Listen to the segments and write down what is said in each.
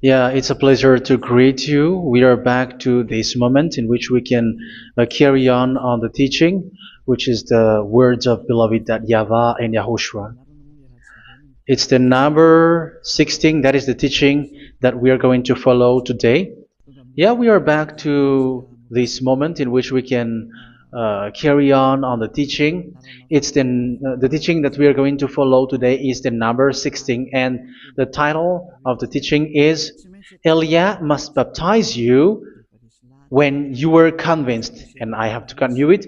Yeah, it's a pleasure to greet you. We are back to this moment in which we can carry on the teaching, which is the words of beloved that YAHVAH and YAHOSHUA. It's the number 16, that is the teaching that we are going to follow today. Yeah, we are back to this moment in which we can carry on the teaching. It's the teaching that we are going to follow today is the number 16, and the title of the teaching is Elia must baptize you when you were convinced, and I have to continue it,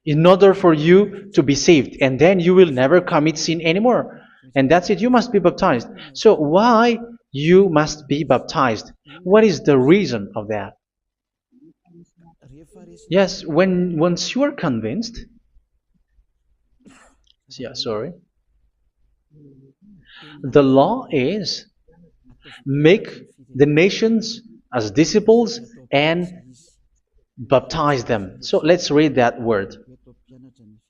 in order for you to be saved, and then you will never commit sin anymore. And that's it, you must be baptized. So why you must be baptized? What is the reason of that? Yes, when once you are convinced, yeah, sorry, the law is make the nations as disciples and baptize them. So let's read that word.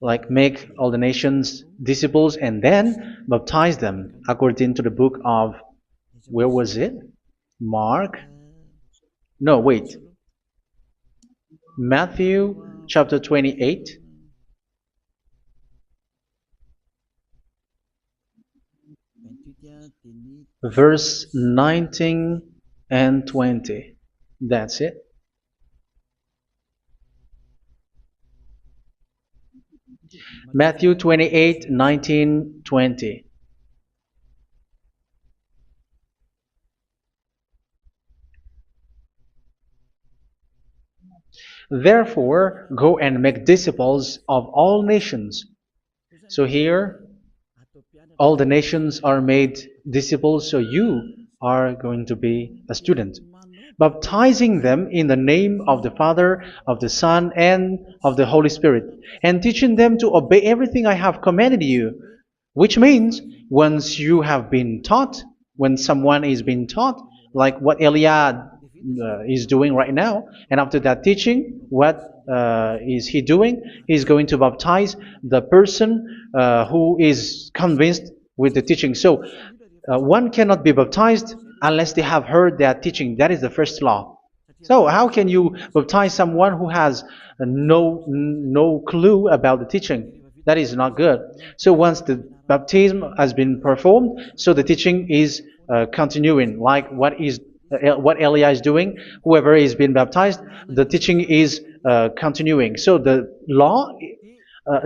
Like make all the nations disciples and then baptize them according to the book of, where was it? Mark? No, wait. Matthew chapter 28. Verse 19 and 20. That's it. Matthew 28, 19, 20. Therefore, go and make disciples of all nations. So here, all the nations are made disciples, so you are going to be a student. Baptizing them in the name of the Father, of the Son, and of the Holy Spirit, and teaching them to obey everything I have commanded you. Which means, once you have been taught, when someone is being taught, like what Elia is doing right now, and after that teaching, what is he doing? He's going to baptize the person who is convinced with the teaching. So one cannot be baptized unless they have heard that teaching. That is the first law. So how can you baptize someone who has no clue about the teaching? That is not good. So once the baptism has been performed, so the teaching is continuing. Like what Elia is doing, whoever is being baptized, the teaching is continuing. So the law,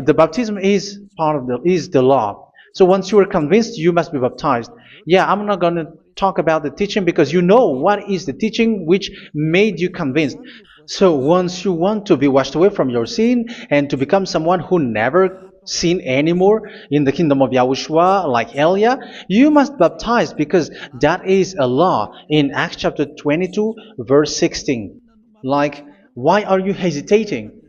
the baptism is part of the law. So once you are convinced, you must be baptized. Yeah, I'm not going to talk about the teaching because you know what is the teaching which made you convinced. So once you want to be washed away from your sin and to become someone who never sin anymore in the kingdom of YAHOSHUA, like Elia, you must baptize because that is a law in Acts chapter 22, verse 16. Like, why are you hesitating?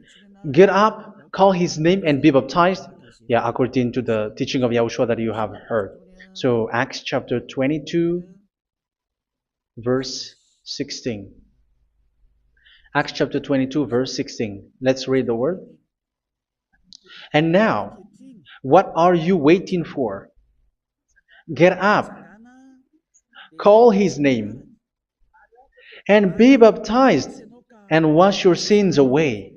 Get up, call his name, and be baptized. Yeah, according to the teaching of YAHOSHUA that you have heard. So Acts chapter 22, verse 16. Acts chapter 22, verse 16. Let's read the word. And now, what are you waiting for? Get up, call his name, and be baptized, and wash your sins away.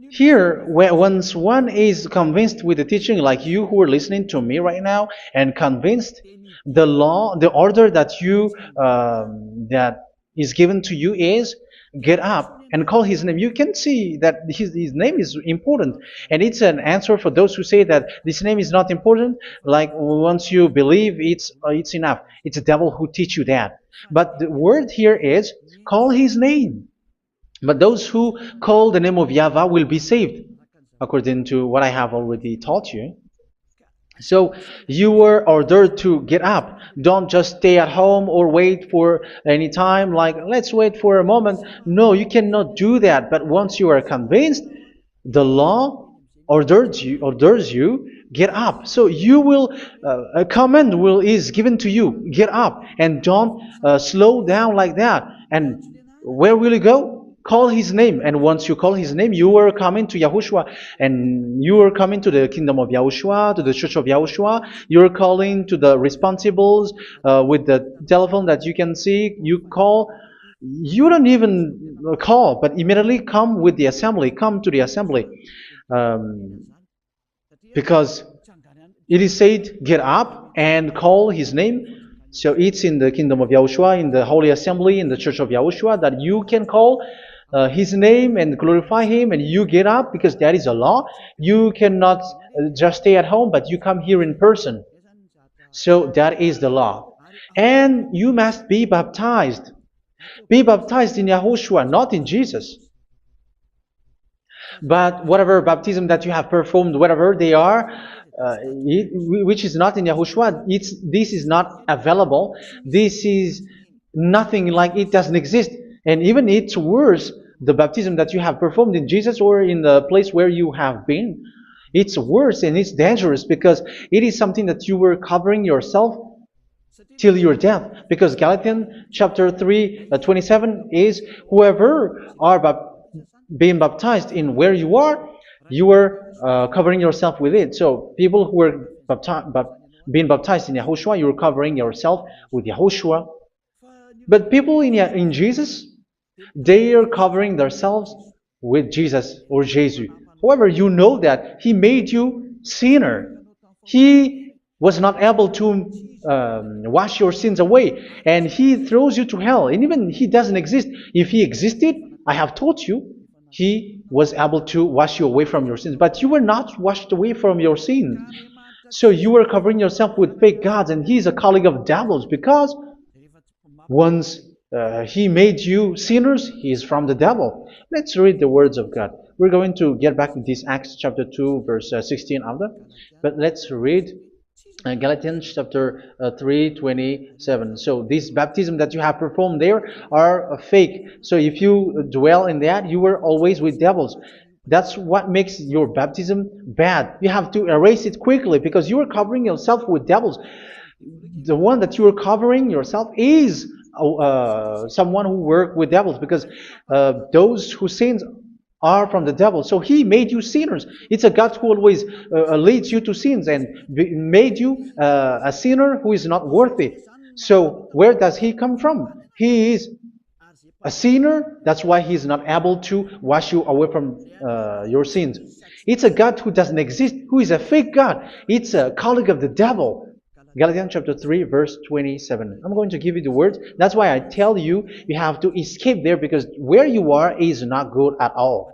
Here, once one is convinced with the teaching, like you who are listening to me right now, and convinced, the law, the order that that is given to you is get up and call his name. You can see that his name is important, and it's an answer for those who say that this name is not important. Like once you believe, it's enough. It's the devil who teach you that. But the word here is call his name. But those who call the name of YAHVAH will be saved, according to what I have already taught you. So you were ordered to get up. Don't just stay at home or wait for any time, like let's wait for a moment. No, you cannot do that. But once you are convinced, the law orders you get up. So you will a command is given to you, get up, and don't slow down like that. And where will you go? call his name. And once you call his name, you are coming to Yahushua. And you are coming to the kingdom of Yahushua, to the church of Yahushua. You're calling to the responsibles with the telephone that you can see. You call. You don't even call, but immediately come with the assembly. Come to the assembly. Um, because it is said, get up and call his name. So it's in the kingdom of Yahushua, in the holy assembly, in the church of Yahushua, that you can call his name and glorify him, and you get up, because that is a law. You cannot just stay at home, but you come here in person. So that is the law. And you must be baptized. Be baptized in Yahushua, not in Jesus. But whatever baptism that you have performed, whatever they are, which is not in Yahushua, this is not available. This is nothing, like it doesn't exist. And even it's worse, the baptism that you have performed in Jesus or in the place where you have been. It's worse and it's dangerous, because it is something that you were covering yourself till your death. Because Galatians chapter 3, 27 is, whoever are being baptized in where you are covering yourself with it. So people who were being baptized in Yahushua, you're covering yourself with Yahushua. But people in Jesus, they are covering themselves with Jesus or Jesus. However, you know that He made you sinner. He was not able to wash your sins away, and He throws you to hell. And even He doesn't exist. If He existed, I have taught you, He was able to wash you away from your sins. But you were not washed away from your sins. So you were covering yourself with fake gods, and He is a colleague of devils, because once He made you sinners, He is from the devil. Let's read the words of God. We're going to get back to this Acts chapter 2, verse 16 after. But let's read Galatians chapter 3, 27. So this baptism that you have performed there are fake. So if you dwell in that, you were always with devils. That's what makes your baptism bad. You have to erase it quickly, because you are covering yourself with devils. The one that you are covering yourself is someone who works with devils, because those who sin are from the devil. So He made you sinners. It's a God who always leads you to sins, and made you a sinner who is not worthy. So where does He come from? He is a sinner. That's why He is not able to wash you away from your sins. It's a God who doesn't exist, who is a fake God. It's a colleague of the devil. Galatians chapter 3, verse 27. I'm going to give you the words. That's why I tell you, you have to escape there, because where you are is not good at all.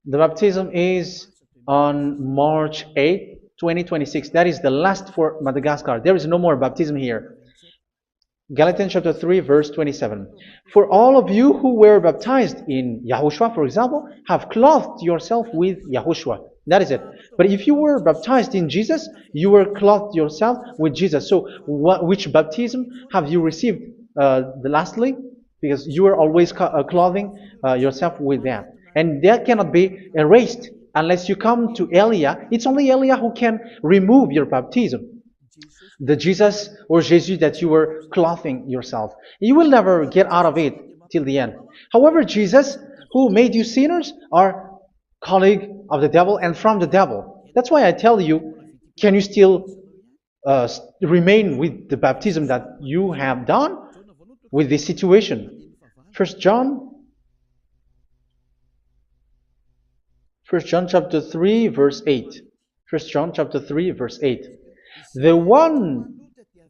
The baptism is on March 8, 2026. That is the last for Madagascar. There is no more baptism here. Galatians chapter 3, verse 27. For all of you who were baptized in Yahushua, for example, have clothed yourself with Yahushua. That is it. But if you were baptized in Jesus, you were clothed yourself with Jesus. So which baptism have you received lastly? Because you are always clothing yourself with that. And that cannot be erased unless you come to Eliah. It's only Eliah who can remove your baptism. The Jesus or Jesus that you were clothing yourself. You will never get out of it till the end. However, Jesus, who made you sinners, are colleague of the devil and from the devil. That's why I tell you, can you still remain with the baptism that you have done with this situation? First John chapter 3, verse 8. First John chapter 3, verse 8. The one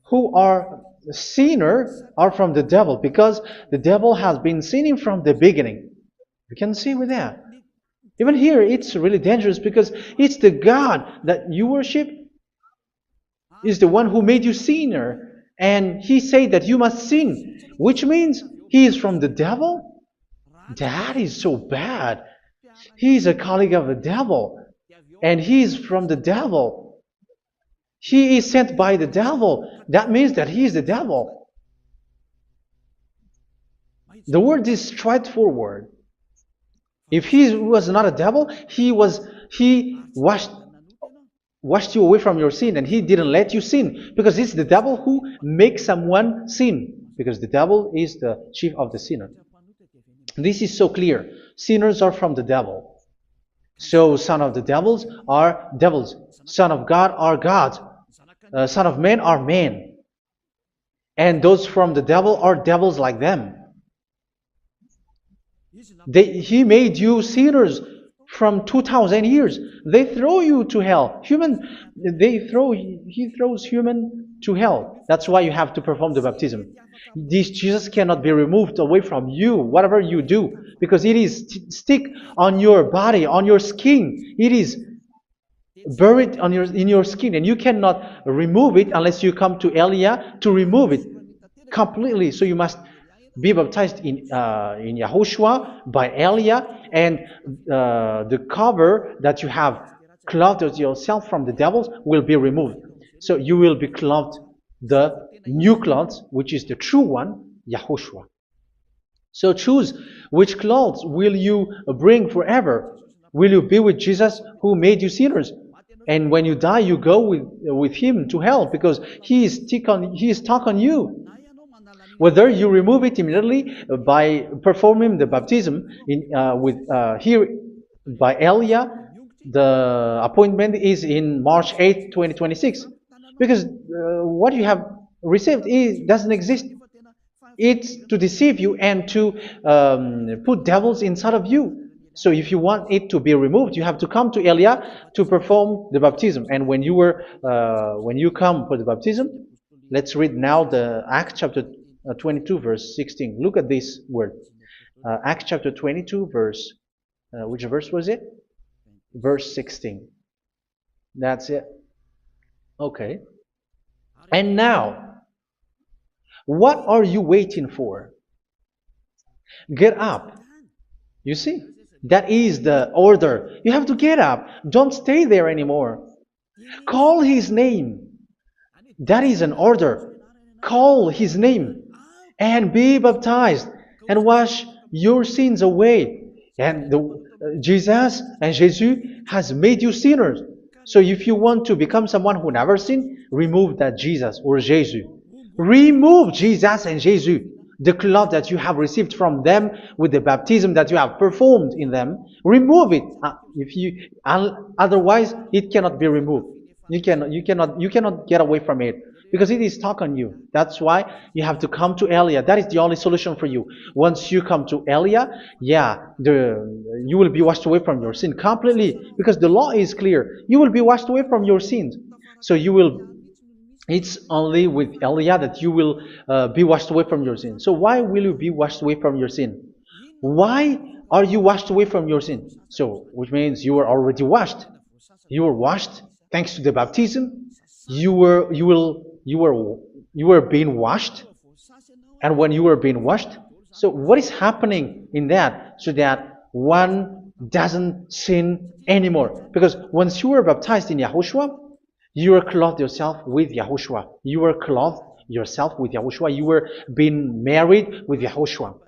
who are sinner are from the devil, because the devil has been sinning from the beginning. You can see with that. Even here, it's really dangerous, because it's the God that you worship is the one who made you sinner, and He said that you must sin, which means He is from the devil. That is so bad. He is a colleague of the devil, and He is from the devil. He is sent by the devil. That means that He is the devil. The word is straightforward. If He was not a devil, He washed you away from your sin, and He didn't let you sin, because it's the devil who makes someone sin, because the devil is the chief of the sinner. This is so clear. Sinners are from the devil. So son of the devils are devils. Son of God are gods. Son of men are men. And those from the devil are devils like them. He made you sinners from 2,000 years. They throw you to hell. He throws human to hell. That's why you have to perform the baptism. This Jesus cannot be removed away from you, whatever you do, because it is stick on your body, on your skin. It is buried in your skin, and you cannot remove it unless you come to Elia to remove it completely. So you must be baptized in YAHOSHUA by Elia, and the cover that you have clothed yourself from the devils will be removed. So you will be clothed the new clothes, which is the true one, YAHOSHUA. So choose which clothes will you bring forever. Will you be with Jesus who made you sinners? And when you die, you go with him to hell because he is stuck on you. Whether you remove it immediately by performing the baptism here by Elia, the appointment is in March 8, 2026. Because what you have received doesn't exist. It's to deceive you and to put devils inside of you. So if you want it to be removed, you have to come to Elia to perform the baptism. And when you come for the baptism, let's read now the Acts chapter 22 verse 16. Look at this word. Acts chapter 22 verse, which verse was it? Verse 16. That's it. Okay. And now, what are you waiting for? Get up. You see? That is the order. You have to get up. Don't stay there anymore. Call his name. That is an order. Call his name and be baptized and wash your sins away. And Jesus has made you sinners. So if you want to become someone who never sinned, remove that Jesus or Jesus. Remove Jesus and Jesus. The cloth that you have received from them with the baptism that you have performed in them, remove it. Otherwise, it cannot be removed. You cannot get away from it because it is stuck on you. That's why you have to come to Elia. That is the only solution for you. Once you come to Elia, you will be washed away from your sin completely because the law is clear. You will be washed away from your sins. So it's only with Elia that you will be washed away from your sin. So why will you be washed away from your sin? Why are you washed away from your sin? So, which means you were already washed. You were washed thanks to the baptism. You were being washed, and when you were being washed, so what is happening in that? So that one doesn't sin anymore. Because once you were baptized in YAHOSHUA, you were clothed yourself with YAHOSHUA. You were clothed yourself with YAHOSHUA. You were being married with YAHOSHUA.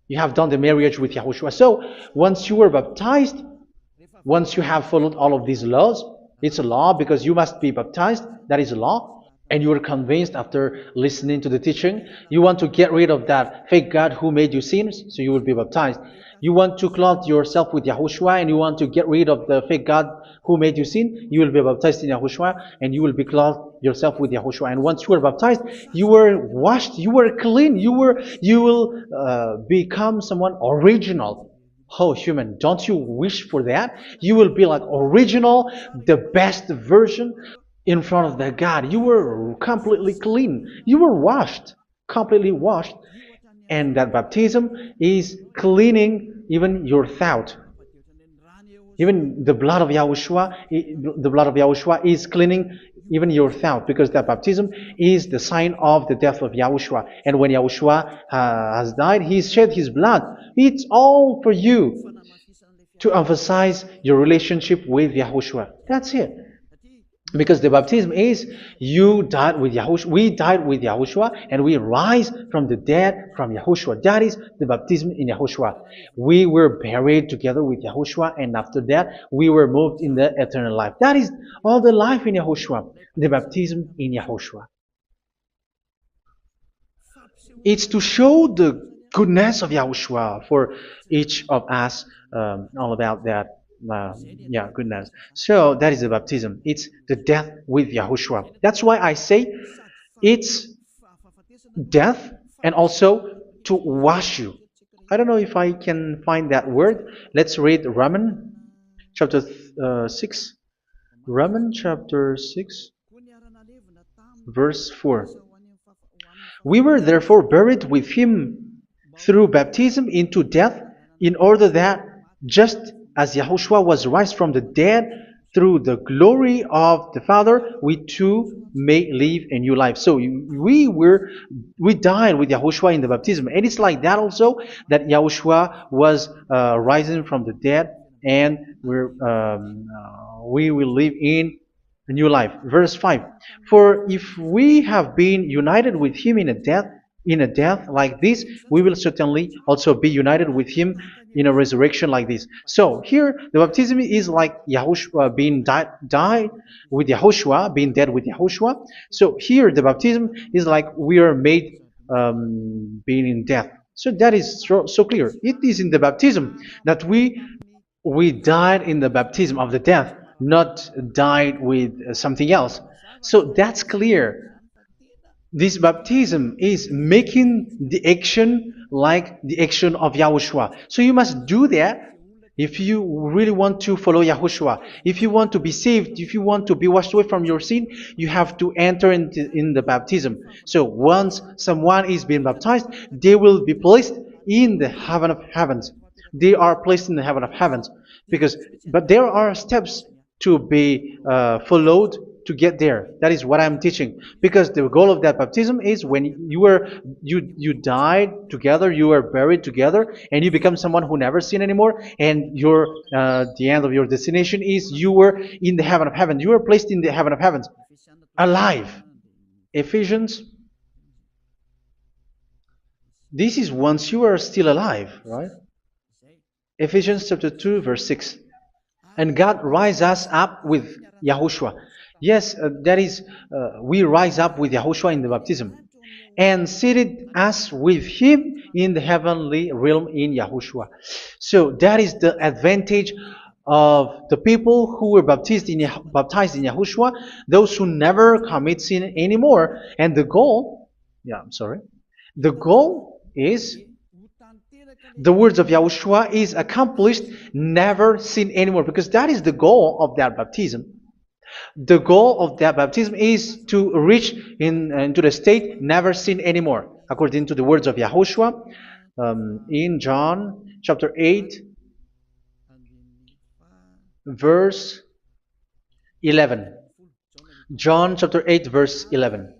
You have done the marriage with YAHOSHUA. So once you were baptized, once you have followed all of these laws, it's a law because you must be baptized. That is a law. And you are convinced after listening to the teaching, you want to get rid of that fake God who made you sinners, so you will be baptized. You want to clothe yourself with YAHOSHUA and you want to get rid of the fake God who made you sin, you will be baptized in YAHOSHUA and you will be clothed yourself with YAHOSHUA. And once you are baptized, you were washed, you were clean, you will become someone original. Oh, human, don't you wish for that? You will be like original, the best version in front of the God. You were completely clean. You were washed, completely washed. And that baptism is cleaning even your thought. Even the blood of YAHOSHUA is cleaning even your thought, because that baptism is the sign of the death of YAHOSHUA. And when YAHOSHUA has died, he shed his blood. It's all for you to emphasize your relationship with YAHOSHUA. That's it. Because the baptism is you died with YAHOSHUA, we died with YAHOSHUA, and we rise from the dead from YAHOSHUA. That is the baptism in YAHOSHUA. We were buried together with YAHOSHUA, and after that we were moved in the eternal life. That is all the life in YAHOSHUA, the baptism in YAHOSHUA. It's to show the goodness of Yahushua for each of us, all about that. Yeah, goodness. So that is the baptism. It's the death with Yahushua. That's why I say it's death and also to wash you. I don't know if I can find that word. Let's read Romans chapter 6. Romans chapter 6, verse 4. We were therefore buried with him through baptism into death, in order that, just as Yahushua was raised from the dead through the glory of the Father, we too may live a new life. So we died with Yahushua in the baptism, and it's like that also that Yahushua was rising from the dead, and we will live in a new life. Verse 5. For if we have been united with him in a death like this, we will certainly also be united with him in a resurrection like this. So here the baptism is like Yahushua being died with Yahushua, being dead with Yahushua. So here the baptism is like we are made being in death. So that is so clear. It is in the baptism that we died in the baptism of the death, not died with something else. So that's clear. This baptism is making the action like the action of Yahushua. So you must do that if you really want to follow Yahushua. If you want to be saved, if you want to be washed away from your sin, you have to enter in the baptism. So once someone is being baptized, they will be placed in the heaven of heavens. They are placed in the heaven of heavens, but there are steps to be followed to get there. That is what I'm teaching, because the goal of that baptism is when you died together, you were buried together, and you become someone who never sin anymore, and the end of your destination is you were in the heaven of heaven. You were placed in the heaven of heavens, alive. Ephesians. This is once you are still alive, right? Ephesians chapter 2, verse 6. And God rise us up with Yahushua. Yes, that is, we rise up with Yahushua in the baptism. And seated us with him in the heavenly realm in Yahushua. So that is the advantage of the people who were baptized in Yahushua, those who never commit sin anymore. And the goal, the goal is the words of Yahushua is accomplished, never sin anymore, because that is the goal of that baptism. The goal of that baptism is to reach into the state never sin anymore, according to the words of Yahushua in John chapter 8, verse 11. John chapter 8, verse 11.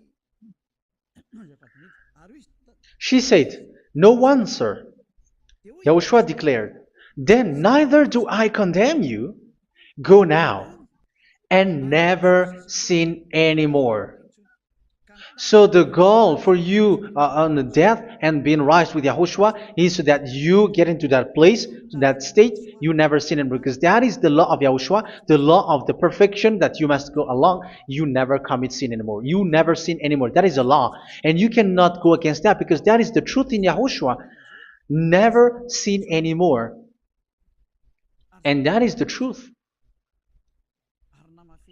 She said, "No one, sir." Yahushua declared, "Then neither do I condemn you. Go now and never sin anymore." So the goal for you on the death and being raised with Yahushua is so that you get into that place, to that state, you never sin anymore. Because that is the law of Yahushua, the law of the perfection that you must go along. You never commit sin anymore. You never sin anymore. That is a law. And you cannot go against that, because that is the truth in Yahushua. Never sin anymore. And that is the truth.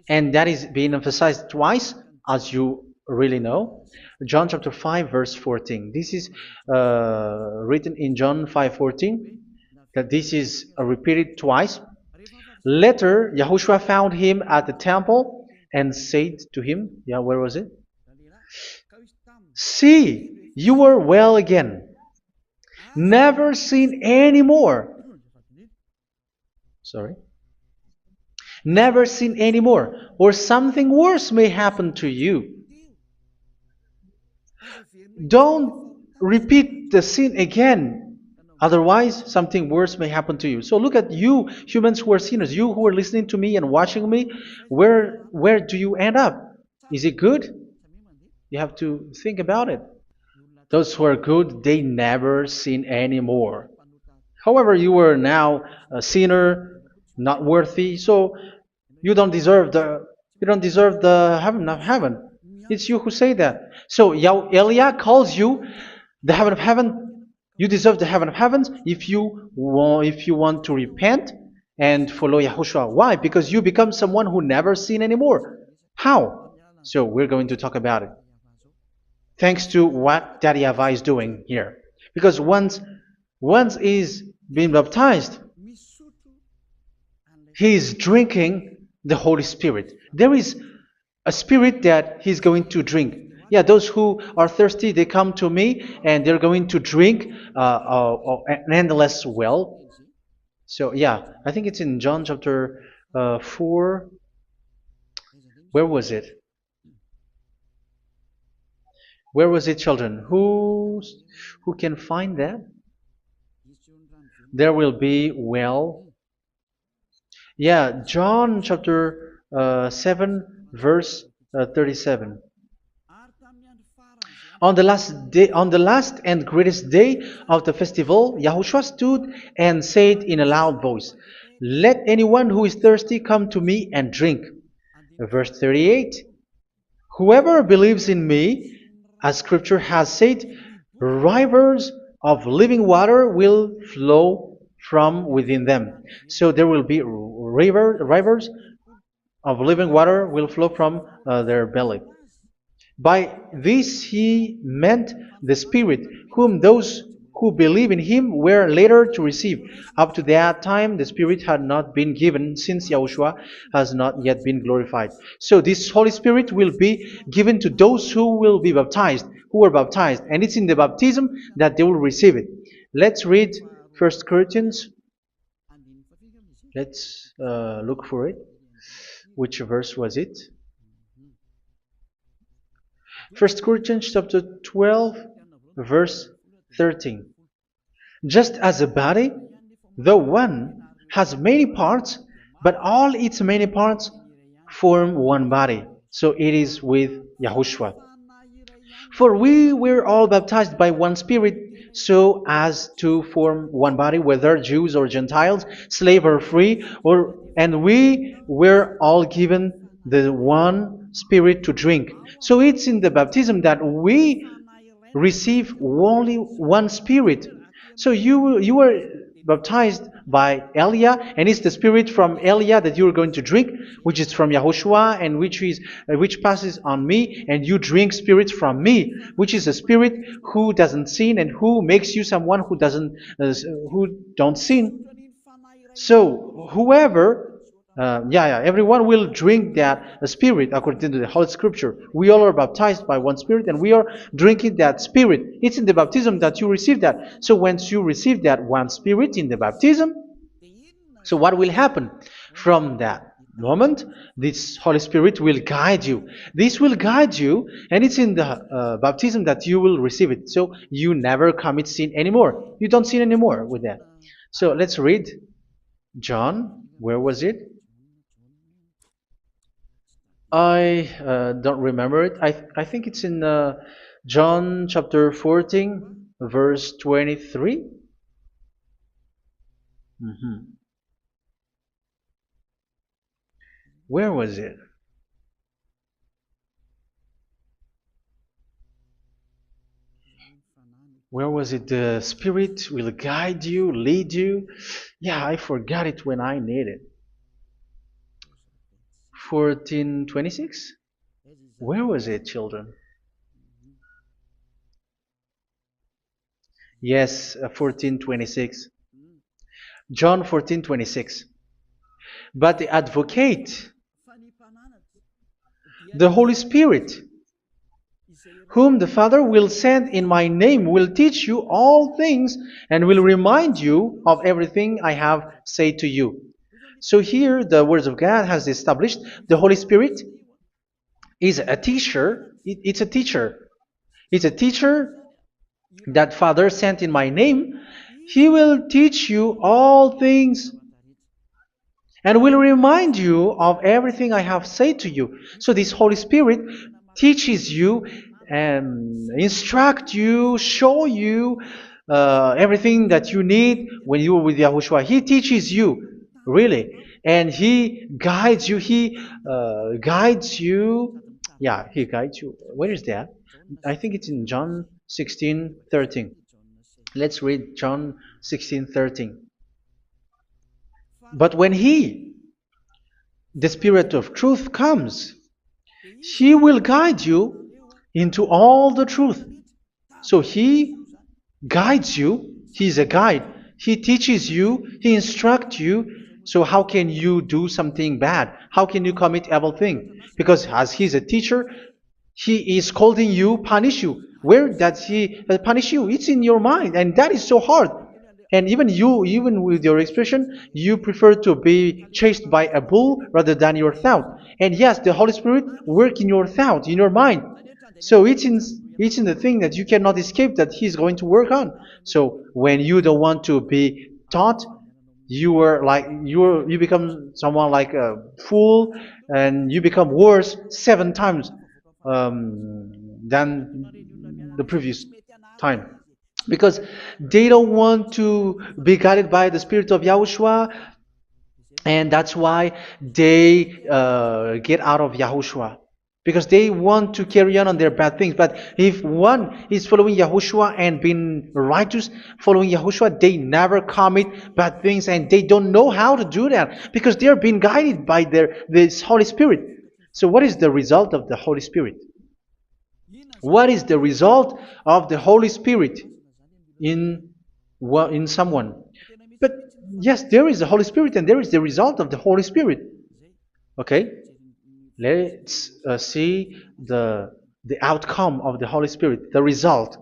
And that is being emphasized twice, as you really know. John chapter 5, verse 14. This is written in John 5:14, that this is repeated twice. Later, Yahushua found him at the temple and said to him, where was it? "See, you are well again. Never sin anymore." Never sin anymore, or something worse may happen to you. Don't repeat the sin again. Otherwise, something worse may happen to you. So look at you, humans who are sinners, you who are listening to me and watching me. Where do you end up? Is it good? You have to think about it. Those who are good, they never sin anymore. However, you are now a sinner, not worthy, so you don't deserve the heaven of heaven. It's you who say that. So Eliah calls you the heaven of heaven You deserve the heaven of heavens if you want to repent and follow Yahushua. Why? Because you become someone who never sin anymore. How? So we're going to talk about it. Thanks to what Daddy YAHVAH is doing here. Because once is being baptized, he is drinking the Holy Spirit. There is a spirit that he's going to drink. Yeah, those who are thirsty, they come to me and they're going to drink an endless well. So yeah, I think it's in John chapter 4. Where was it? Where was it, children? Who can find that? There will be well. Yeah, John chapter 7, verse 37. On the last and greatest day of the festival, Yahushua stood and said in a loud voice, "Let anyone who is thirsty come to me and drink." Verse 38. Whoever believes in me, as Scripture has said, rivers of living water will flow from within them. So there will be rivers of living water will flow from their belly. By this he meant the Spirit, whom those who believe in him were later to receive. Up to that time, the Spirit had not been given, since Yahushua has not yet been glorified. So this Holy Spirit will be given to those who will be baptized, who were baptized, and it's in the baptism that they will receive it. Let's read 1 Corinthians. Let's look for it. Which verse was it? 1 Corinthians chapter 12, verse 13. Just as a body, though one, has many parts, but all its many parts form one body. So it is with Yahushua. For we were all baptized by one Spirit, so as to form one body, whether Jews or Gentiles, slave or free, and we were all given the one Spirit to drink. So it's in the baptism that we receive only one Spirit. So you were baptized by Elia, and it's the Spirit from Elia that you are going to drink, which is from Yahushua, and which passes on me, and you drink Spirit from me, which is a Spirit who doesn't sin and who makes you someone who don't sin. So everyone will drink that Spirit according to the Holy Scripture. We all are baptized by one Spirit, and we are drinking that Spirit. It's in the baptism that you receive that. So once you receive that one Spirit in the baptism, so what will happen? From that moment, this Holy Spirit will guide you. This will guide you, and it's in the baptism that you will receive it. So you never commit sin anymore. You don't sin anymore with that. So let's read John. Where was it? I don't remember it. I think it's in John chapter 14, verse 23. Where was it? Where was it? The Spirit will guide you, lead you. Yeah, I forgot it when I need it. 14:26? Where was it, children? Yes, 14:26. John 14:26. But the Advocate, the Holy Spirit, whom the Father will send in my name, will teach you all things and will remind you of everything I have said to you. So here the words of God has established the Holy Spirit is a teacher. It's a teacher. It's a teacher that Father sent in my name. He will teach you all things and will remind you of everything I have said to you. So this Holy Spirit teaches you and instruct you, show you everything that you need when you are with Yahushua. He teaches you, really. And He guides you. He guides you. Yeah, He guides you. Where is that? I think it's in John 16:13. Let's read John 16:13. But when He, the Spirit of truth, comes, He will guide you into all the truth. So He guides you. He's a guide. He teaches you. He instructs you. So how can you do something bad? How can you commit evil thing? Because as He's a teacher, He is scolding you, punish you. Where does He punish you? It's in your mind, and that is so hard. And even you, even with your expression, you prefer to be chased by a bull rather than your thought. And yes, the Holy Spirit work in your thought, in your mind. So it's in the thing that you cannot escape that He's going to work on. So when you don't want to be taught, you become someone like a fool, and you become worse 7 times than the previous time, because they don't want to be guided by the Spirit of Yahushua, and that's why they get out of Yahushua, because they want to carry on their bad things. But if one is following Yahushua and being righteous, following Yahushua, they never commit bad things, and they don't know how to do that because they are being guided by this Holy Spirit. So what is the result of the Holy Spirit? What is the result of the Holy Spirit in in someone? But yes, there is the Holy Spirit, and there is the result of the Holy Spirit. Okay, let's see the outcome of the Holy Spirit, the result.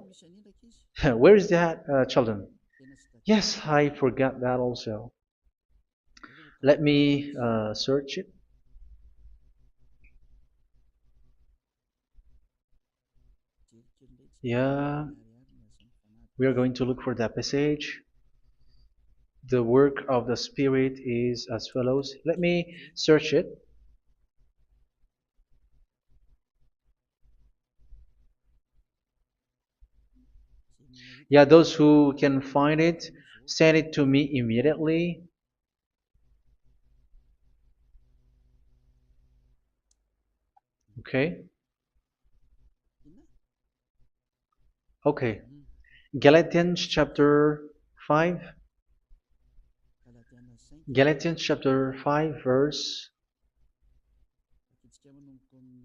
Where is that, children? Yes, I forgot that also. Let me search it. Yeah, we are going to look for that passage. The work of the Spirit is as follows. Let me search it. Yeah, those who can find it, send it to me immediately. Okay. Okay. Galatians chapter 5. Galatians chapter 5 verse.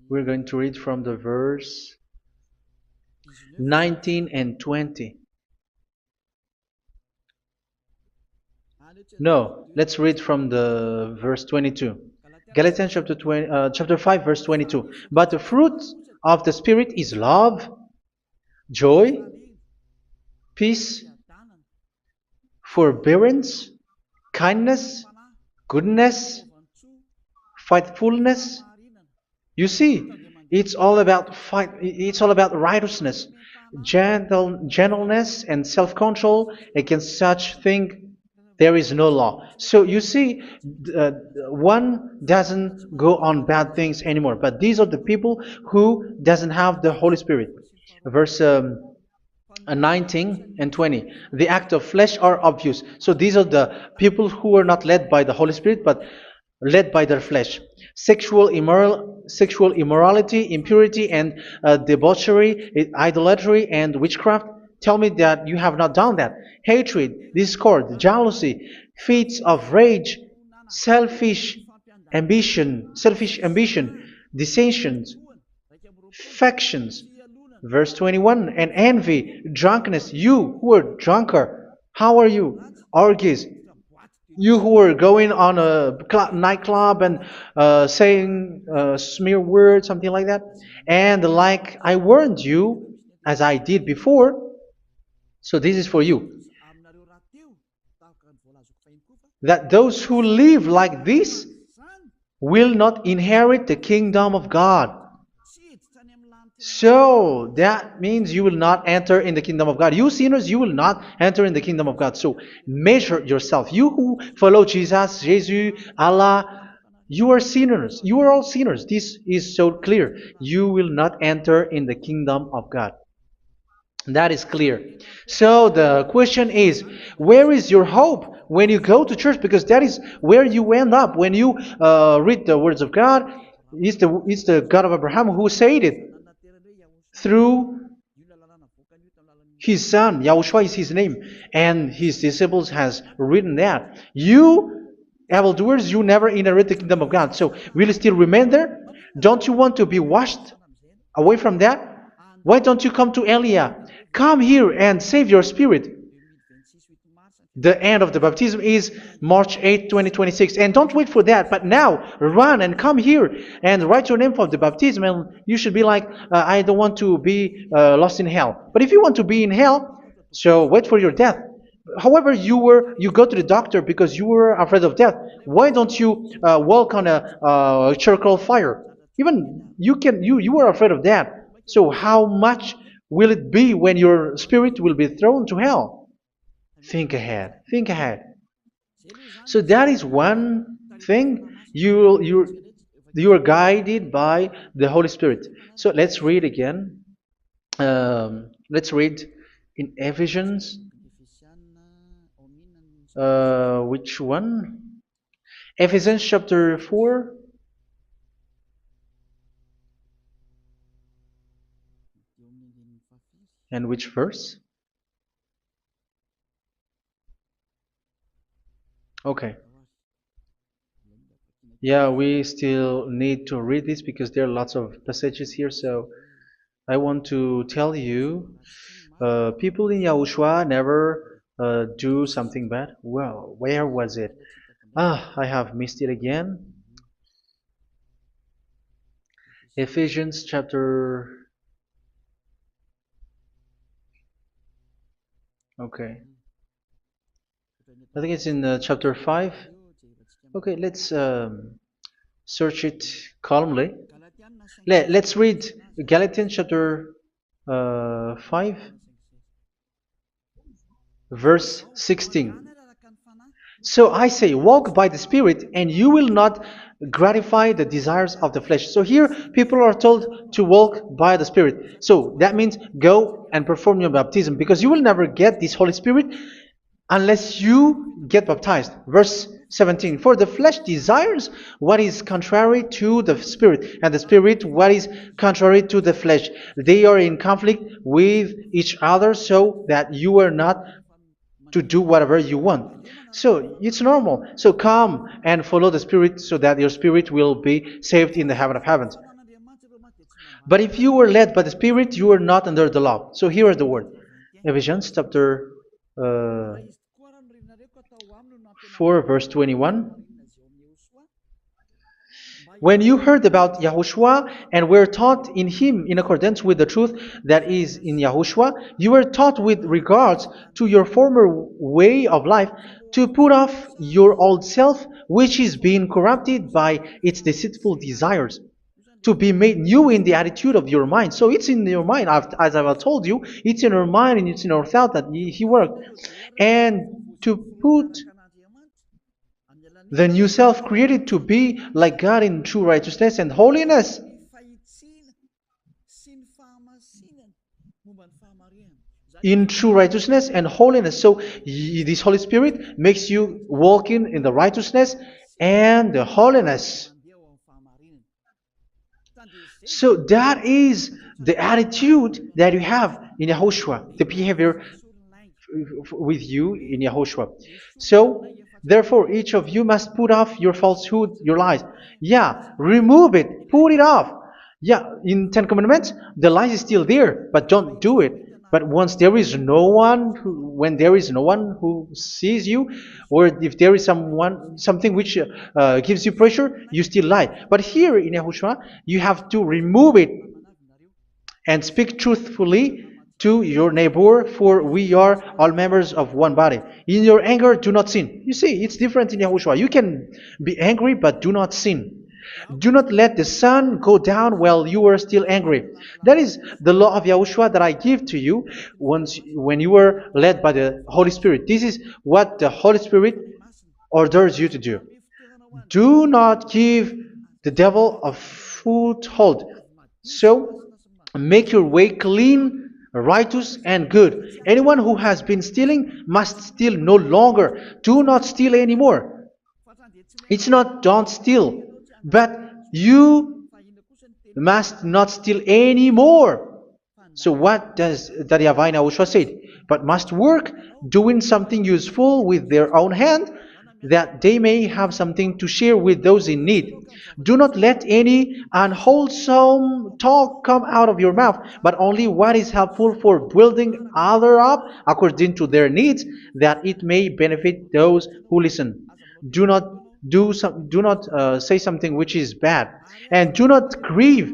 We're going to read from the verse 19 and 20. No, let's read from the verse 22. Galatians chapter 5 verse 22. But the fruit of the Spirit is love, joy, peace, forbearance, kindness, goodness, faithfulness. You see, it's all about fight. It's all about righteousness, gentleness, and self-control. Against such thing, there is no law. So you see, one doesn't go on bad things anymore. But these are the people who doesn't have the Holy Spirit. Verse 19 and 20. The act of flesh are obvious. So these are the people who are not led by the Holy Spirit, but led by their flesh. Sexual immorality, impurity, and debauchery, idolatry, and witchcraft. Tell me that you have not done that. Hatred, discord, jealousy, fits of rage, selfish ambition, dissensions, factions. Verse 21, and envy, drunkenness. You who are drunkard, how are you? Orgies. You who are going on a nightclub and saying smear words, something like that. And like I warned you, as I did before, so this is for you, that those who live like this will not inherit the kingdom of God. So that means you will not enter in the kingdom of God. You sinners, you will not enter in the kingdom of God. So measure yourself. You who follow Jesus, Allah, you are sinners. You are all sinners. This is so clear. You will not enter in the kingdom of God. That is clear. So the question is, where is your hope when you go to church? Because that is where you end up. When you read the words of God, it's the God of Abraham who said it. Through His son, Yahushua is his name, and his disciples has written that. You evildoers, you never inherit the kingdom of God. So will you still remain there? Don't you want to be washed away from that? Why don't you come to Elia? Come here and save your spirit. The end of the baptism is March 8th, 2026. And don't wait for that, but now run and come here and write your name for the baptism. And you should be like, I don't want to be lost in hell. But if you want to be in hell, so wait for your death. However, you go to the doctor because you were afraid of death. Why don't you walk on a charcoal fire? Even you were afraid of that. So how much will it be when your spirit will be thrown to hell? Think ahead. Think ahead. So that is one thing. You are guided by the Holy Spirit. So let's read again. Let's read in Ephesians. Which one? Ephesians chapter 4. And which verse? Okay. Yeah, we still need to read this because there are lots of passages here. So I want to tell you, people in Yahushua never do something bad. Well, where was it? I have missed it again. Ephesians chapter. Okay. I think it's in chapter 5. Okay, let's search it calmly. Let's read Galatians chapter 5, verse 16. So I say, walk by the Spirit, and you will not gratify the desires of the flesh. So here, people are told to walk by the Spirit. So that means go and perform your baptism, because you will never get this Holy Spirit unless you get baptized. Verse 17. For the flesh desires what is contrary to the Spirit, and the Spirit what is contrary to the flesh. They are in conflict with each other, so that you are not to do whatever you want. So it's normal. So come and follow the Spirit so that your spirit will be saved in the heaven of heavens. But if you were led by the Spirit, you are not under the law. So here is the word. Ephesians chapter 4 verse 21. When you heard about Yahushua and were taught in him in accordance with the truth that is in Yahushua, you were taught with regards to your former way of life to put off your old self, which is being corrupted by its deceitful desires, to be made new in the attitude of your mind. So it's in your mind, as I've told you, it's in our mind and it's in our thought that he worked. And to put the new self created to be like God in true righteousness and holiness. In true righteousness and holiness. So this Holy Spirit makes you walk in the righteousness and the holiness. So that is the attitude that you have in Yahushua, the behavior with you in Yahushua. So therefore, each of you must put off your falsehood, your lies. Yeah, remove it, put it off. Yeah, in Ten Commandments, the lies is still there, but don't do it. But once there is no one, when there is no one who sees you, or if there is something which gives you pressure, you still lie. But here in Yahushua, you have to remove it and speak truthfully to your neighbor, for we are all members of one body. In your anger, do not sin. You see, it's different in Yahushua. You can be angry, but do not sin. Do not let the sun go down while you are still angry. That is the law of Yahushua that I give to you when you were led by the Holy Spirit. This is what the Holy Spirit orders you to do. Do not give the devil a foothold. So, make your way clean, righteous, and good. Anyone who has been stealing must steal no longer. Do not steal anymore. It's not don't steal, but you must not steal anymore. So what does the Yahweh YAHOSHUA say? But must work doing something useful with their own hand, that they may have something to share with those in need. Do not let any unwholesome talk come out of your mouth, but only what is helpful for building other up according to their needs, that it may benefit those who listen. Do not do not say something which is bad, and do not grieve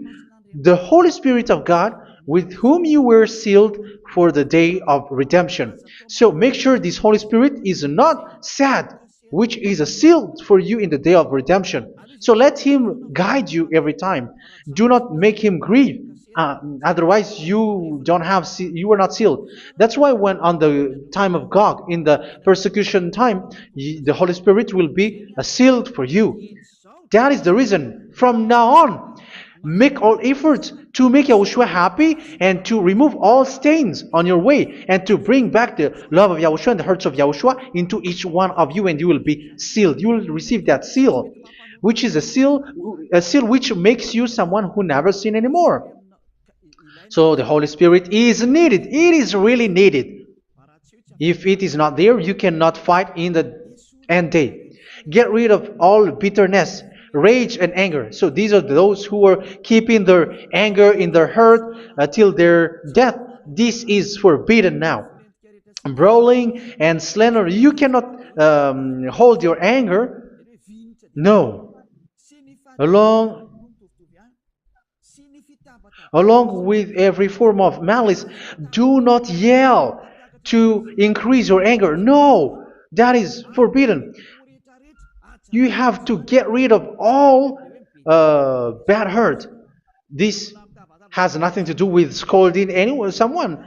the Holy Spirit of God, with whom you were sealed for the day of redemption. So make sure this Holy Spirit is not sad, which is a seal for you in the day of redemption. So let Him guide you every time. Do not make Him grieve. Otherwise, you were not sealed. That's why when on the time of God, in the persecution time, the Holy Spirit will be a sealed for you. That is the reason. From now on, make all efforts to make Yahushua happy and to remove all stains on your way and to bring back the love of Yahushua and the hearts of Yahushua into each one of you, and you will be sealed. You will receive that seal, which is a seal which makes you someone who never sin anymore. So the Holy Spirit is needed. It is really needed. If it is not there, you cannot fight in the end day. Get rid of all bitterness, rage, and anger. So these are those who are keeping their anger in their heart till their death. This is forbidden now. Brawling and slander. You cannot hold your anger. No. Along Along with every form of malice, do not yell to increase your anger. No, that is forbidden. You have to get rid of all bad hurt. This has nothing to do with scolding anyone, someone.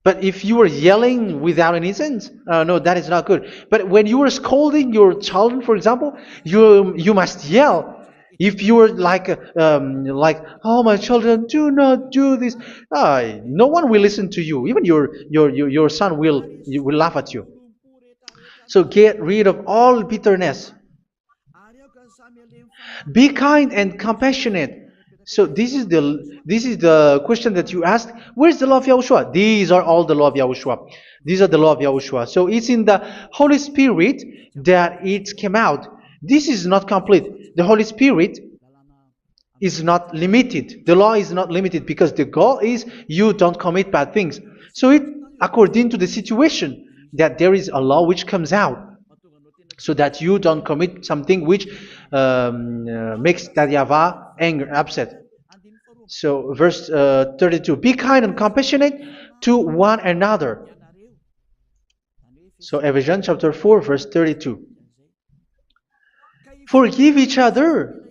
But if you are yelling without any sense, no, that is not good. But when you are scolding your children, for example, you must yell. If you are like, oh my children, do not do this, no one will listen to you. Even your son will laugh at you. So get rid of all bitterness. Be kind and compassionate. So this is the question that you asked. Where's the law of Yahushua? These are all the law of Yahushua. These are the law of Yahushua. So it's in the Holy Spirit that it came out. This is not complete. The Holy Spirit is not limited. The law is not limited because the goal is you don't commit bad things. So it according to the situation that there is a law which comes out, so that you don't commit something which makes that Yahweh angry, upset. So verse 32, be kind and compassionate to one another. So Ephesians chapter 4 verse 32. Forgive each other.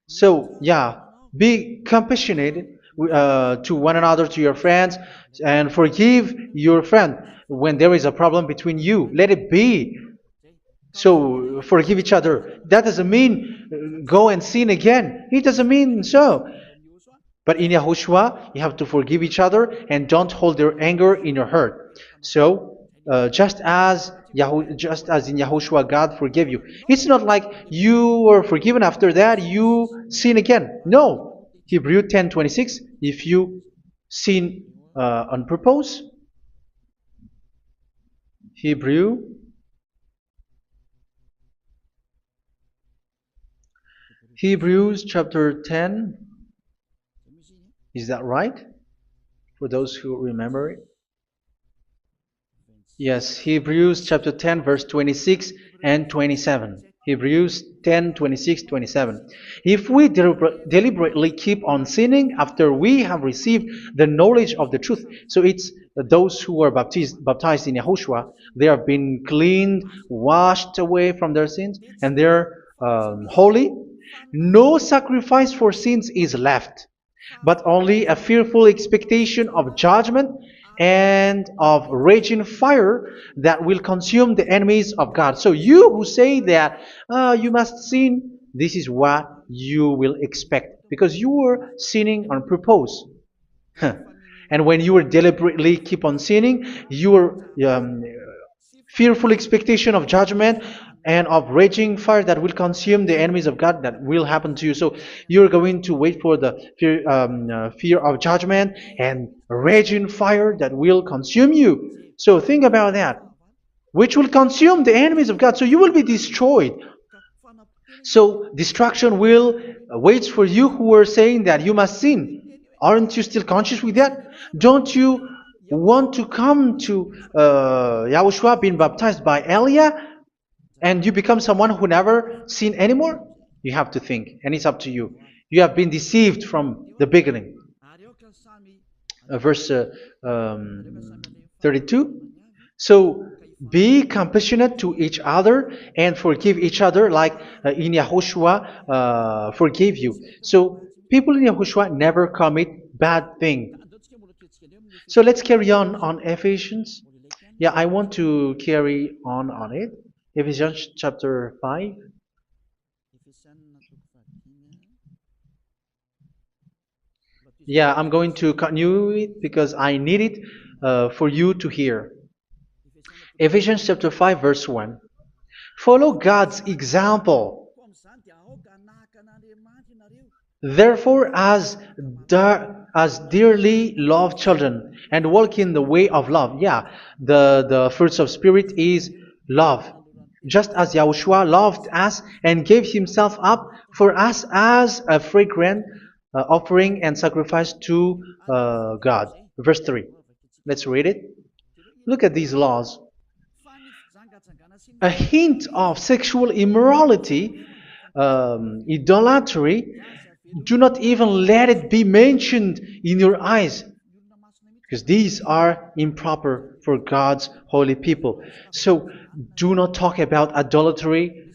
So yeah, be compassionate to one another, to your friends, and forgive your friend when there is a problem between you. Let it be. So forgive each other. That doesn't mean go and sin again. It doesn't mean so. But in Yahushua, you have to forgive each other and don't hold their anger in your heart. So just as in Yahushua, God forgave you. It's not like you were forgiven after that you sin again. No. Hebrew 10:26. If you sin on purpose, Hebrews chapter 10. Is that right? For those who remember it. Yes, Hebrews chapter 10 verse 26 and 27. Hebrews 10, 26, 27. If we deliberately keep on sinning after we have received the knowledge of the truth, so it's those who are baptized in Yahushua, they have been cleaned, washed away from their sins, and they're holy. No sacrifice for sins is left, but only a fearful expectation of judgment and of raging fire that will consume the enemies of God. So you who say that you must sin, this is what you will expect, because you were sinning on purpose. And when you will deliberately keep on sinning, you are fearful expectation of judgment and of raging fire that will consume the enemies of God that will happen to you. So you're going to wait for the fear of judgment and raging fire that will consume you. So think about that, which will consume the enemies of God. So you will be destroyed. So destruction will wait for you who are saying that you must sin. Aren't you still conscious with that? Don't you want to come to Yahushua being baptized by Elia and you become someone who never sin anymore? You have to think, and it's up to you. You have been deceived from the beginning. Verse 32. So be compassionate to each other and forgive each other like in Yahushua forgave you. So people in Yahushua never commit bad thing. So let's carry on Ephesians. Yeah, I want to carry on it. Ephesians chapter 5. Yeah, I'm going to continue it because I need it for you to hear. Ephesians chapter 5 verse 1. Follow God's example. Therefore, as dearly loved children, and walk in the way of love. Yeah, the fruits of spirit is love. Just as Yahushua loved us and gave himself up for us as a fragrant offering and sacrifice to God. Verse 3. Let's read it. Look at these laws. A hint of sexual immorality, idolatry, do not even let it be mentioned in your eyes, because these are improper for God's holy people. So do not talk about idolatry.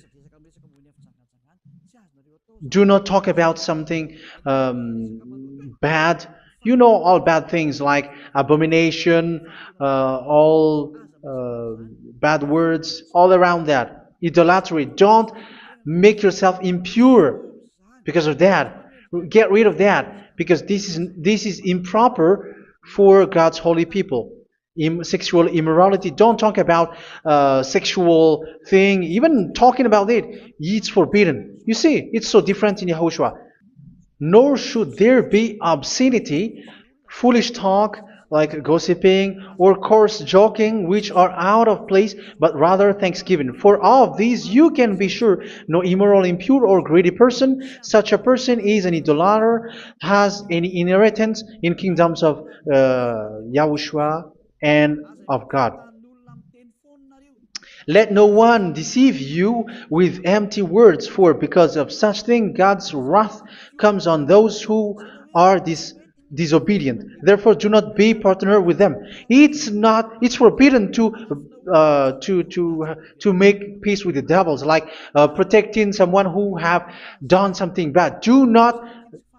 Do not talk about something bad. You know all bad things like abomination, all bad words, all around that. Idolatry. Don't make yourself impure because of that. Get rid of that because this is improper for God's holy people. Sexual immorality. Don't talk about sexual thing. Even talking about it's forbidden. You see, it's so different in Yahushua. Nor should there be obscenity, foolish talk like gossiping or coarse joking, which are out of place, but rather thanksgiving. For of these you can be sure: no immoral, impure, or greedy person, such a person is an idolater, has any inheritance in kingdoms of Yahushua and of God. Let no one deceive you with empty words, for because of such thing God's wrath comes on those who are disobedient. Therefore, do not be partner with them. It's forbidden to make peace with the devils, like protecting someone who have done something bad. Do not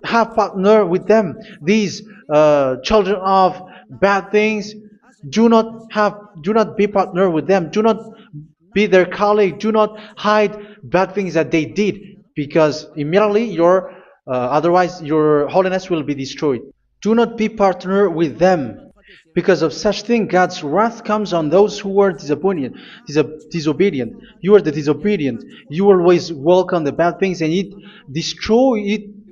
have partner with them. These children of bad things. Do not be partner with them. Do not be their colleague. Do not hide bad things that they did, because immediately otherwise your holiness will be destroyed. Do not be partner with them. Because of such thing, God's wrath comes on those who are disobedient. You are the disobedient. You always walk on the bad things, and it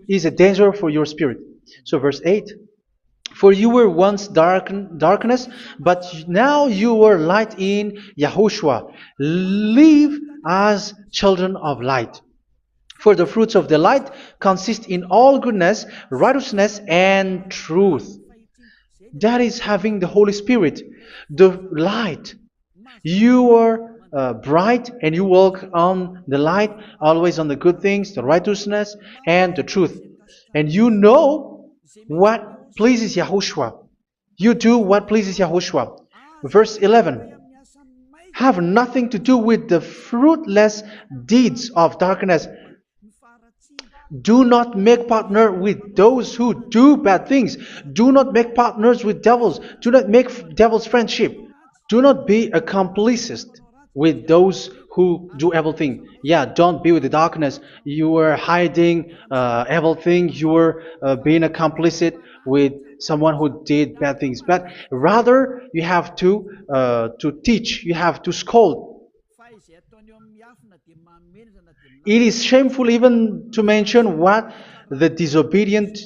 is a danger for your spirit. So verse 8. For you were once darkness, but now you are light in Yahushua. Live as children of light. For the fruits of the light consist in all goodness, righteousness, and truth. That is having the Holy Spirit, the light. You are bright and you walk on the light, always on the good things, the righteousness, and the truth. And you know what pleases Yahushua. You do what pleases Yahushua. Verse 11. Have nothing to do with the fruitless deeds of darkness. Do not make partner with those who do bad things. Do not make partners with devils. Do not make devils friendship. Do not be accomplices with those who do evil thing. Yeah, don't be with the darkness. You were hiding evil thing. You were being a complicit with someone who did bad things. But rather, you have to teach. You have to scold. It is shameful even to mention what the disobedient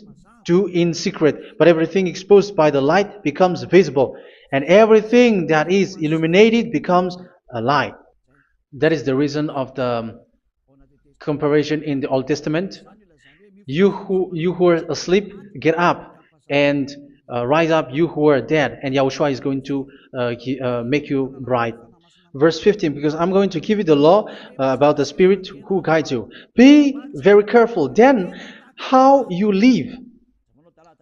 do in secret, but everything exposed by the light becomes visible, and everything that is illuminated becomes a light. That is the reason of the comparison in the Old Testament. You who are asleep, get up and rise up, you who are dead, and Yahushua is going to make you bright. Verse 15, because I'm going to give you the law about the Spirit who guides you. Be very careful then how you live,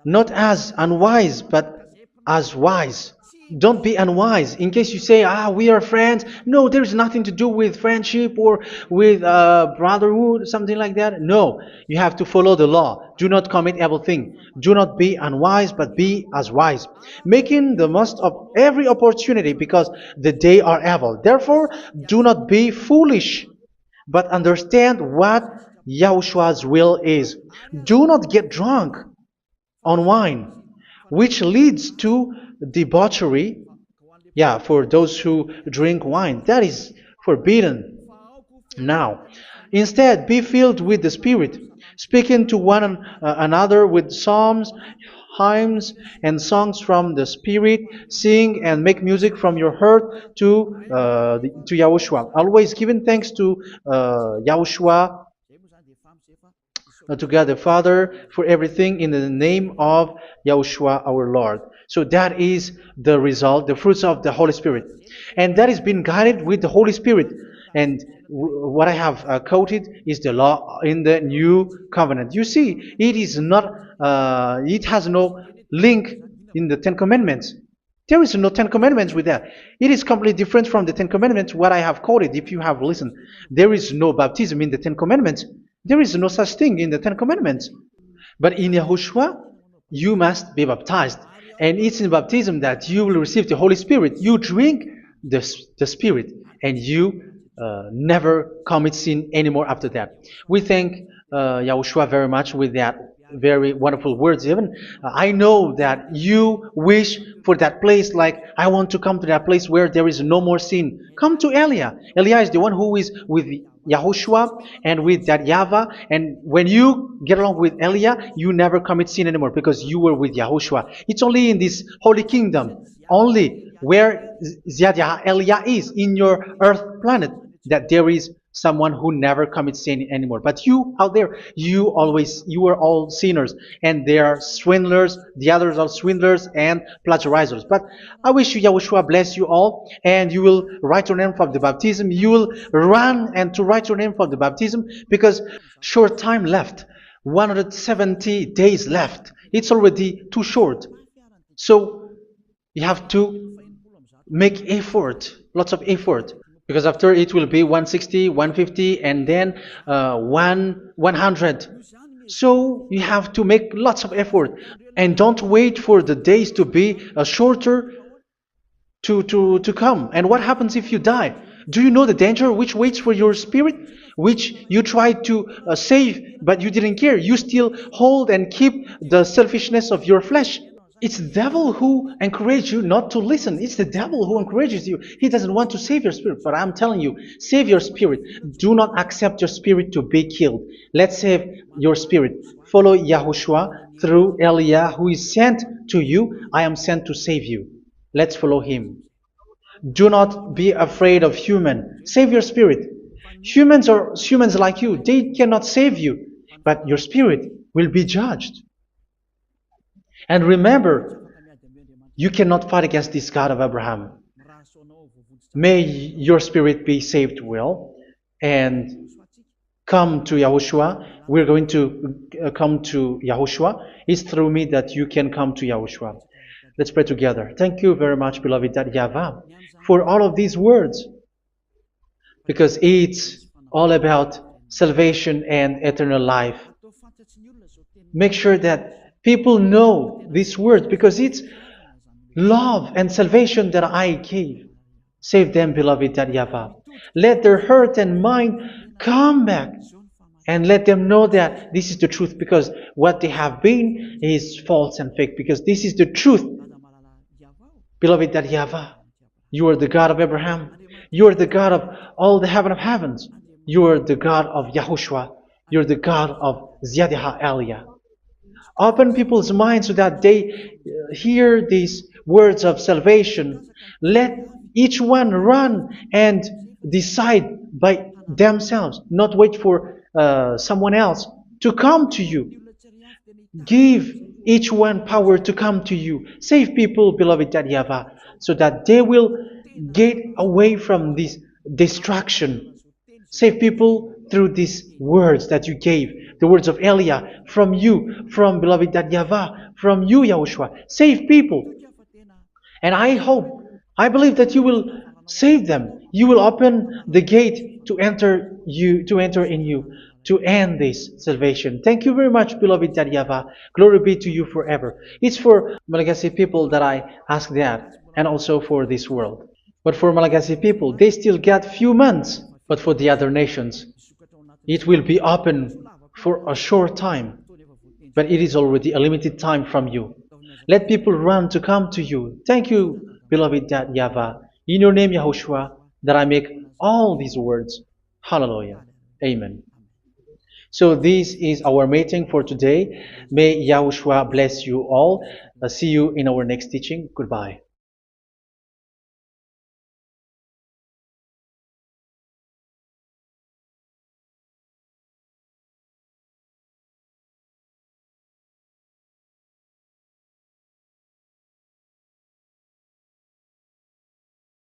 not as unwise, but as wise. Don't be unwise. In case you say, we are friends. No, there's nothing to do with friendship or with brotherhood, something like that. No, you have to follow the law. Do not commit evil thing. Do not be unwise, but be as wise, making the most of every opportunity because the day are evil. Therefore, do not be foolish, but understand what Yahushua's will is. Do not get drunk on wine, which leads to debauchery. Yeah, for those who drink wine, that is forbidden now. Instead, be filled with the Spirit, speaking to one another with psalms, hymns, and songs from the Spirit. Sing and make music from your heart to Yahushua. Always giving thanks to Yahushua, to God the Father for everything in the name of Yahushua our Lord. So that is the result, the fruits of the Holy Spirit. And that is being guided with the Holy Spirit. And what I have quoted is the law in the new covenant. You see, it has no link in the Ten Commandments. There is no Ten Commandments with that. It is completely different from the Ten Commandments, what I have quoted, if you have listened. There is no baptism in the Ten Commandments. There is no such thing in the Ten Commandments. But in Yahushua, you must be baptized. And it's in baptism that you will receive the Holy Spirit. You drink the Spirit, and you never commit sin anymore after that. We thank Yahushua very much with that very wonderful words. Even I know that you wish for that place, like I want to come to that place where there is no more sin. Come to Elia. Elia is the one who is with Yahushua and with that YAHVAH, and when you get along with Elia, you never commit sin anymore because you were with Yahushua. It's only in this holy kingdom, only where Ziad Elia is in your earth planet, that there is someone who never commits sin anymore. But you out there, you are all sinners, and they are swindlers. The others are swindlers and plagiarizers. But I wish you, Yahushua, bless you all, and you will write your name for the baptism. You will run and to write your name for the baptism, because short time left, 170 days left. It's already too short. So you have to make effort, lots of effort, because after it will be 160, 150, and then 100. So you have to make lots of effort, and don't wait for the days to be shorter to come. And what happens if you die? Do you know the danger which waits for your spirit, which you tried to save, but you didn't care? You still hold and keep the selfishness of your flesh. It's the devil who encourages you not to listen. It's the devil who encourages you. He doesn't want to save your spirit. But I'm telling you, save your spirit. Do not accept your spirit to be killed. Let's save your spirit. Follow Yahushua through Elia, who is sent to you. I am sent to save you. Let's follow him. Do not be afraid of human. Save your spirit. Humans are humans like you. They cannot save you. But your spirit will be judged. And remember, you cannot fight against this God of Abraham. May your spirit be saved well and come to Yahushua. We're going to come to Yahushua. It's through me that you can come to Yahushua. Let's pray together. Thank you very much, beloved YAHVAH, for all of these words, because it's all about salvation and eternal life. Make sure that people know these words, because it's love and salvation that I gave. Save them, beloved YAHVAH. Let their heart and mind come back, and let them know that this is the truth, because what they have been is false and fake, because this is the truth. Beloved, that YAHVAH, you are the God of Abraham. You are the God of all the heaven of heavens. You are the God of YAHOSHUA. You are the God of Ziyadha Aliyah. Open people's minds so that they hear these words of salvation. Let each one run and decide by themselves, not wait for someone else to come to you. Give each one power to come to you. Save people, beloved YAHVAH, so that they will get away from this distraction. Save people through these words that you gave, the words of Elia, from you, from beloved YAHVAH, from you, Yahushua. Save people. And I hope, I believe that you will save them. You will open the gate to enter in you, to end this salvation. Thank you very much, beloved YAHVAH. Glory be to you forever. It's for Malagasy people that I ask that, and also for this world. But for Malagasy people, they still get few months. But for the other nations, it will be open for a short time. But it is already a limited time from you. Let people run to come to you. Thank you, beloved YAHVAH. In your name, Yahushua, that I make all these words. Hallelujah. Amen. So this is our meeting for today. May Yahushua bless you all. See you in our next teaching. Goodbye.